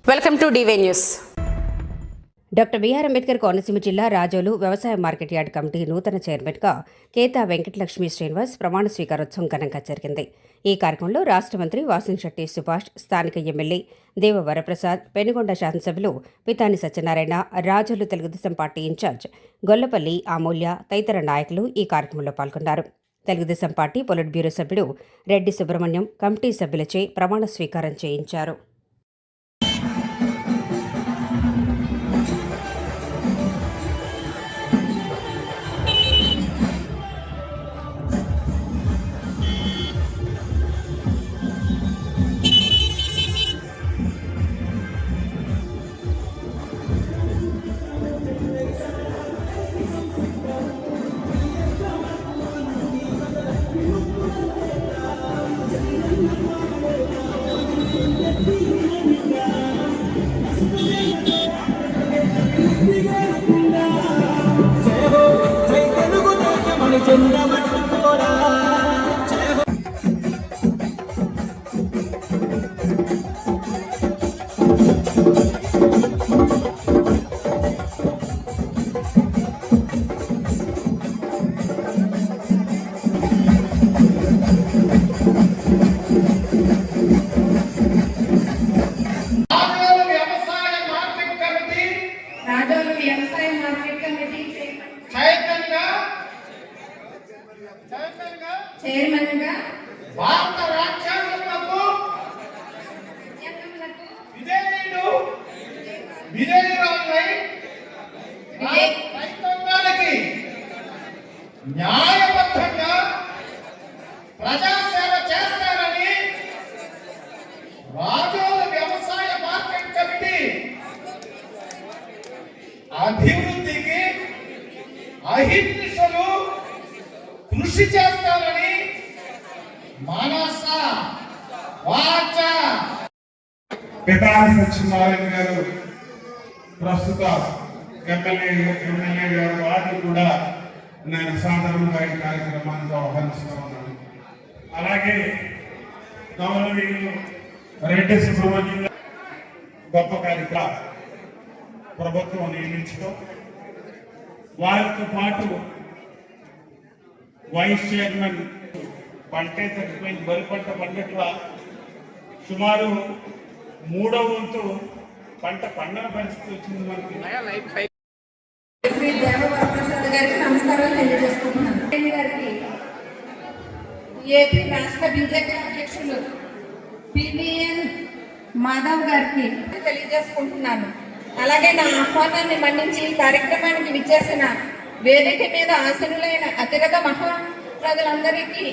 Welcome to DY news. Doctor B R Ambedkar Konaseema జిల్లా రాజోలు వ్యవసాయ market yard committee నూతన చైర్మన్గా కేతా వెంకటలక్ష్మి శ్రీనివాస్ ప్రమాణ స్వీకారోత్సవం ఘనంగా జరిగింది. ఈ కార్యక్రమంలో రాష్ట్ర మంత్రి వాసంశెట్టి సుభాష్, స్థానిక ఎమ్మెల్యే దేవ వరప్రసాద్, పెనుగొండ శాసనసభ్యులు పితాని సత్యనారాయణ, రాజోలు తెలుగుదేశం పార్టీ ఇన్ఛార్జ్ గొల్లపల్లి అమూల్య తదితర నాయకులు ఈ కార్యక్రమంలో పాల్గొన్నారు. తెలుగుదేశం పార్టీ పొలిట్ బ్యూరో సభ్యుడు రెడ్డి సుబ్రహ్మణ్యం కమిటీ సభ్యులచే ప్రమాణ స్వీకారం చేయించారు. వ్యవసాయ మార్కెట్ కమిటీ చైర్మన్ గా భారత రాజ్యాంగములకు విధేయురాలై రైతాంగానికి న్యాయబద్ధంగా ప్రజాసేవ చేస్తారని రాజోలు వ్యవసాయ మార్కెట్ కమిటీ అభివృద్ధికి అహింసలు కృషి చేస్తారని మనస వాచ. పితాని సత్యనారాయణ గారు ప్రస్తుత ఎమ్మెల్యే గారు వారిని కూడా నేను సాధారణంగా ఈ కార్యక్రమానికి ఆహ్వానిస్తూ ఉన్నాను. అలాగే గౌరవనీయులు రెడ్డి సుబ్రహ్మణ్యం గొప్ప కార్యక్రమ ప్రభుత్వం నియమించడం, వారితో పాటు వైస్ చైర్మన్ పంటే తగ్గిపోయింది, వరి పంట పండట్ల సుమారు 3వ వంతు పంట పండని పరిస్థితి వచ్చింది మనకి. శ్రీ దేవ వరప్రసాద్ గారికి నమస్కారాలు తెలియజేసుకుంటున్నాను. గారికి ఏపీ రాష్ట్ర బీజేపీ అధ్యక్షులు పివిఎన్ మాధవ్ గారికి తెలియజేసుకుంటున్నాను. అలాగే నా ఆహ్వానాన్ని మన్నించి ఈ కార్యక్రమానికి విచ్చేసిన వేదిక మీద ఆసనులైన అతిరథ మహా ప్రజలందరికీ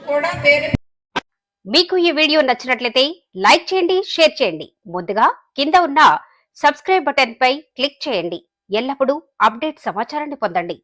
కూడా పేరు. మీకు ఈ వీడియో నచ్చినట్లయితే లైక్ చేయండి, షేర్ చేయండి. ముందుగా కింద ఉన్న సబ్స్క్రైబ్ బటన్ పై క్లిక్ చేయండి. ఎల్లప్పుడూ అప్డేట్ సమాచారాన్ని పొందండి.